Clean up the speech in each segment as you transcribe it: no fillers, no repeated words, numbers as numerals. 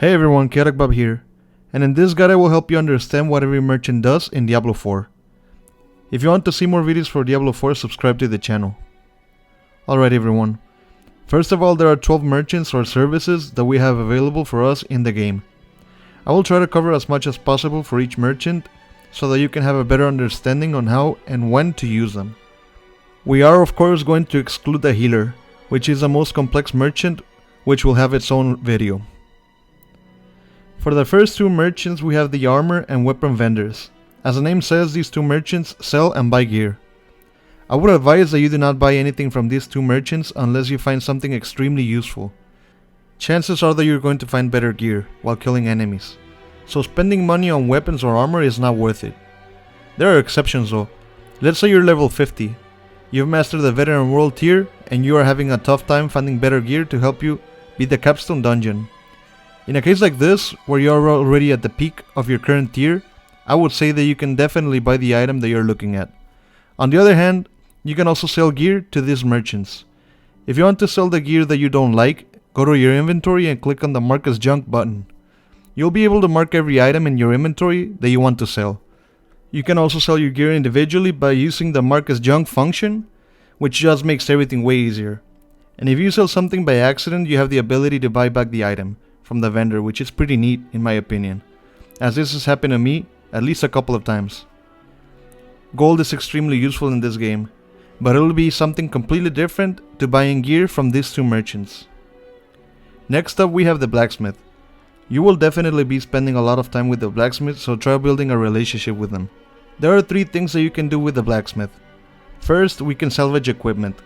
Hey everyone, Chaotic Bob here, and in this guide I will help you understand what every merchant does in Diablo 4. If you want to see more videos for Diablo 4, subscribe to the channel. Alright everyone, first of all there are 12 merchants or services that we have available for us in the game. I will try to cover as much as possible for each merchant so that you can have a better understanding on how and when to use them. We are of course going to exclude the healer, which is the most complex merchant, which will have its own video. For the first two merchants we have the armor and weapon vendors. As the name says, these two merchants sell and buy gear. I would advise that you do not buy anything from these two merchants unless you find something extremely useful. Chances are that you're going to find better gear while killing enemies, so spending money on weapons or armor is not worth it. There are exceptions though. Let's say you're level 50, you've mastered the veteran world tier and you are having a tough time finding better gear to help you beat the capstone dungeon. In a case like this, where you are already at the peak of your current tier, I would say that you can definitely buy the item that you're looking at. On the other hand, you can also sell gear to these merchants. If you want to sell the gear that you don't like, go to your inventory and click on the Mark as Junk button. You'll be able to mark every item in your inventory that you want to sell. You can also sell your gear individually by using the Mark as Junk function, which just makes everything way easier. And if you sell something by accident, you have the ability to buy back the item from the vendor, which is pretty neat in my opinion, as this has happened to me at least a couple of times. Gold is extremely useful in this game, but it will be something completely different to buying gear from these two merchants. Next up we have the blacksmith. You will definitely be spending a lot of time with the blacksmith, so try building a relationship with them. There are three things that you can do with the blacksmith. First, we can salvage equipment.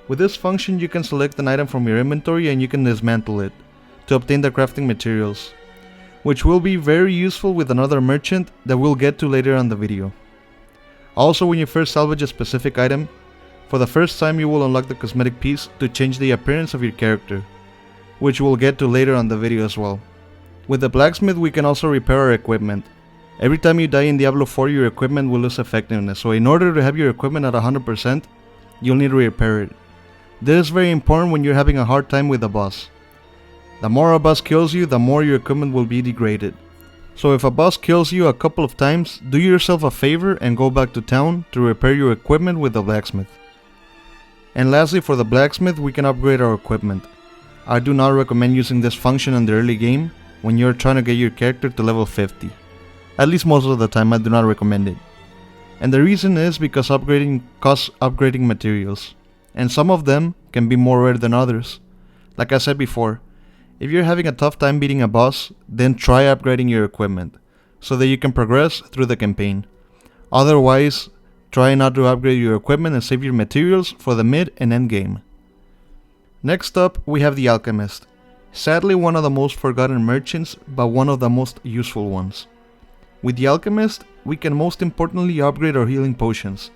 With this function you can select an item from your inventory and you can dismantle it to obtain the crafting materials, which will be very useful with another merchant that we'll get to later on the video. Also, when you first salvage a specific item, for the first time you will unlock the cosmetic piece to change the appearance of your character, which we'll get to later on the video as well. With the blacksmith we can also repair our equipment. Every time you die in Diablo 4 your equipment will lose effectiveness, so in order to have your equipment at 100%, you'll need to repair it. This is very important when you're having a hard time with a boss. The more a boss kills you, the more your equipment will be degraded. So if a boss kills you a couple of times, do yourself a favor and go back to town to repair your equipment with the blacksmith. And lastly, for the blacksmith we can upgrade our equipment. I do not recommend using this function in the early game when you're trying to get your character to level 50. At least most of the time I do not recommend it. And the reason is because upgrading costs upgrading materials, and some of them can be more rare than others. Like I said before, if you're having a tough time beating a boss, then try upgrading your equipment, so that you can progress through the campaign. Otherwise, try not to upgrade your equipment and save your materials for the mid and end game. Next up, we have the alchemist. Sadly one of the most forgotten merchants, but one of the most useful ones. With the alchemist, we can most importantly upgrade our healing potions.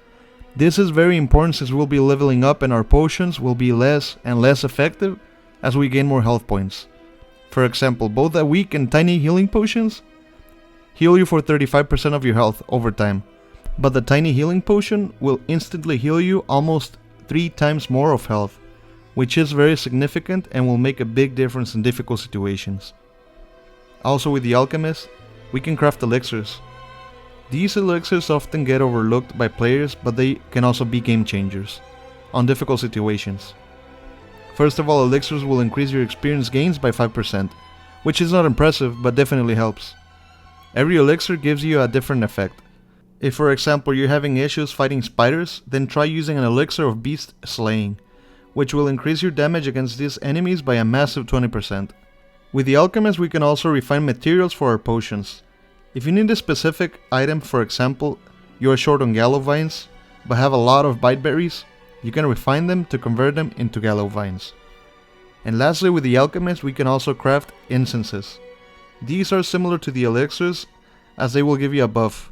This is very important since we'll be leveling up and our potions will be less and less effective as we gain more health points. For example, both the weak and tiny healing potions heal you for 35% of your health over time, but the tiny healing potion will instantly heal you almost 3 times more of health, which is very significant and will make a big difference in difficult situations. Also with the alchemist, we can craft elixirs. These elixirs often get overlooked by players, but they can also be game changers on difficult situations. First of all, elixirs will increase your experience gains by 5%, which is not impressive but definitely helps. Every elixir gives you a different effect. If for example you're having issues fighting spiders, then try using an elixir of beast slaying, which will increase your damage against these enemies by a massive 20%. With the alchemist we can also refine materials for our potions. If you need a specific item, for example, you are short on gallow vines, but have a lot of bite berries, you can refine them to convert them into gallow vines. And lastly, with the alchemist we can also craft incenses. These are similar to the elixirs as they will give you a buff,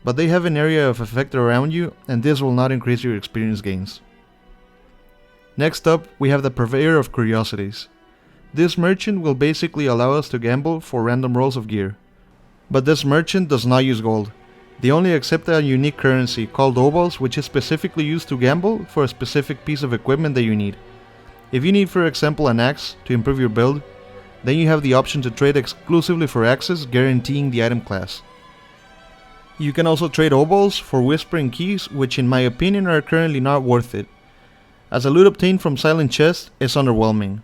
but they have an area of effect around you and this will not increase your experience gains. Next up, we have the Purveyor of Curiosities. This merchant will basically allow us to gamble for random rolls of gear. But this merchant does not use gold. They only accept a unique currency called obols, which is specifically used to gamble for a specific piece of equipment that you need. If you need, for example, an axe to improve your build, Then you have the option to trade exclusively for access, guaranteeing the item class. You can also trade obols for whispering keys, which in my opinion are currently not worth it, as the loot obtained from silent chests is underwhelming.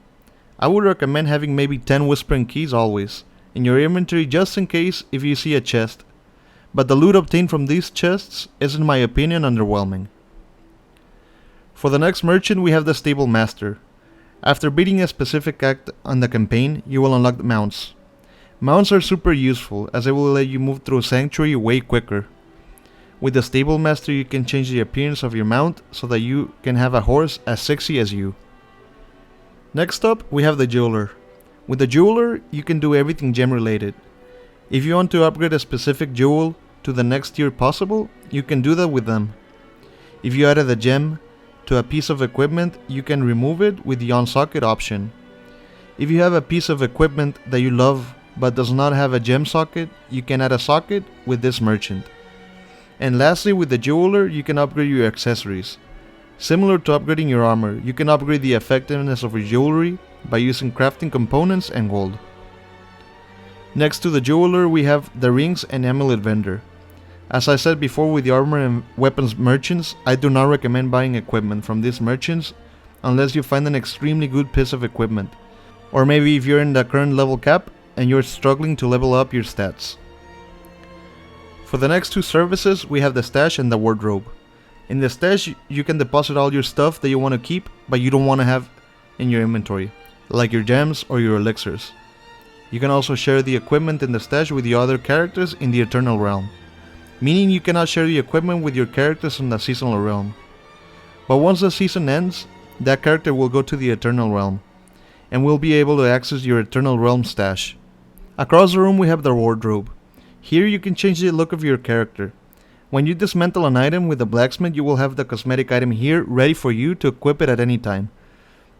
I would recommend having maybe 10 whispering keys always in your inventory just in case if you see a chest, but the loot obtained from these chests is in my opinion underwhelming. For the next merchant we have the Stable Master. After beating a specific act on the campaign, you will unlock mounts. Mounts are super useful as they will let you move through Sanctuary way quicker. With the Stable Master you can change the appearance of your mount so that you can have a horse as sexy as you. Next up we have the Jeweler. With the Jeweler you can do everything gem related. If you want to upgrade a specific jewel to the next tier possible, you can do that with them. If you added a gem to a piece of equipment, you can remove it with the on socket option. If you have a piece of equipment that you love but does not have a gem socket, you can add a socket with this merchant. And lastly, with the Jeweler you can upgrade your accessories. Similar to upgrading your armor, you can upgrade the effectiveness of your jewelry by using crafting components and gold. Next to the Jeweler we have the Rings and Amulet Vendor. As I said before with the armor and weapons merchants, I do not recommend buying equipment from these merchants unless you find an extremely good piece of equipment, or maybe if you're in the current level cap and you're struggling to level up your stats. For the next two services we have the Stash and the Wardrobe. In the Stash you can deposit all your stuff that you want to keep but you don't want to have in your inventory, like your gems or your elixirs. You can also share the equipment in the Stash with the other characters in the Eternal Realm, meaning you cannot share the equipment with your characters in the Seasonal Realm. But once the season ends, that character will go to the Eternal Realm, and will be able to access your Eternal Realm Stash. Across the room we have the Wardrobe. Here you can change the look of your character. When you dismantle an item with the blacksmith, you will have the cosmetic item here ready for you to equip it at any time.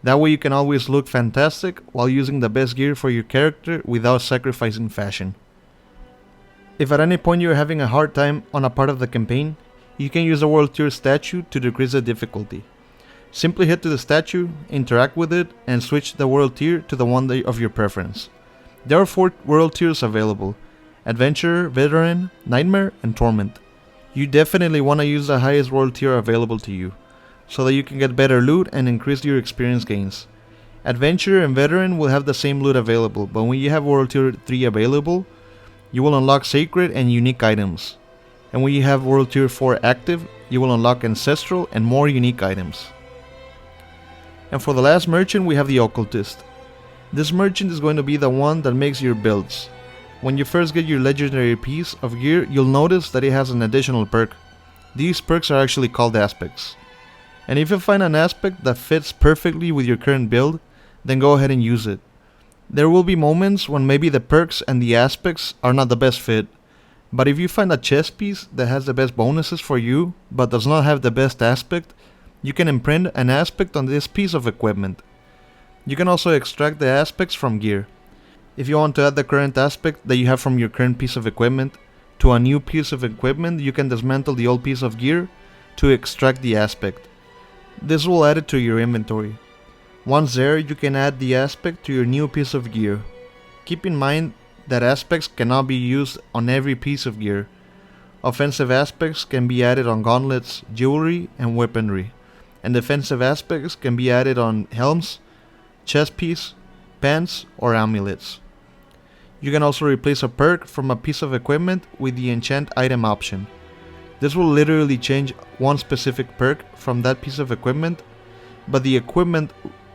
That way you can always look fantastic while using the best gear for your character without sacrificing fashion. If at any point you are having a hard time on a part of the campaign, you can use the World Tier statue to decrease the difficulty. Simply head to the statue, interact with it, and switch the World Tier to the one of your preference. There are 4 World Tiers available: Adventurer, Veteran, Nightmare, and Torment. You definitely want to use the highest World Tier available to you, so that you can get better loot and increase your experience gains. Adventurer and Veteran will have the same loot available, but when you have World Tier 3 available, you will unlock sacred and unique items. And when you have World Tier 4 active, you will unlock ancestral and more unique items. And for the last merchant we have the Occultist. This merchant is going to be the one that makes your builds. When you first get your legendary piece of gear, you'll notice that it has an additional perk. These perks are actually called aspects. And if you find an aspect that fits perfectly with your current build, then go ahead and use it. There will be moments when maybe the perks and the aspects are not the best fit, but if you find a chest piece that has the best bonuses for you but does not have the best aspect, you can imprint an aspect on this piece of equipment. You can also extract the aspects from gear. If you want to add the current aspect that you have from your current piece of equipment to a new piece of equipment, you can dismantle the old piece of gear to extract the aspect. This will add it to your inventory. Once there, you can add the aspect to your new piece of gear. Keep in mind that aspects cannot be used on every piece of gear. Offensive aspects can be added on gauntlets, jewelry, and weaponry, and defensive aspects can be added on helms, chest piece, pants, or amulets. You can also replace a perk from a piece of equipment with the enchant item option. This will literally change one specific perk from that piece of equipment, but the equipment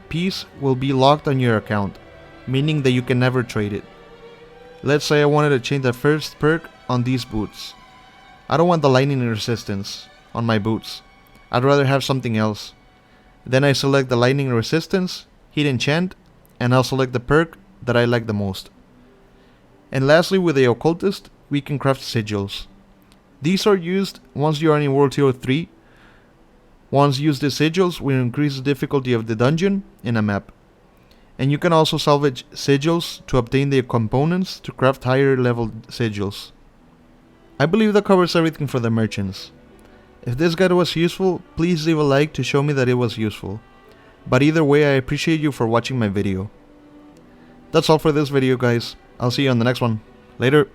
piece will be locked on your account, meaning that you can never trade it. Let's say I wanted to change the first perk on these boots. I don't want the lightning resistance on my boots. I'd rather have something else. Then I select the lightning resistance, hit enchant, and I'll select the perk that I like the most. And lastly, with the Occultist, we can craft sigils. These are used once you are in World Tier 3. Once used, the sigils will increase the difficulty of the dungeon in a map. And you can also salvage sigils to obtain the components to craft higher level sigils. I believe that covers everything for the merchants. If this guide was useful, please leave a like to show me that it was useful. But either way, I appreciate you for watching my video. That's all for this video, guys. I'll see you on the next one. Later.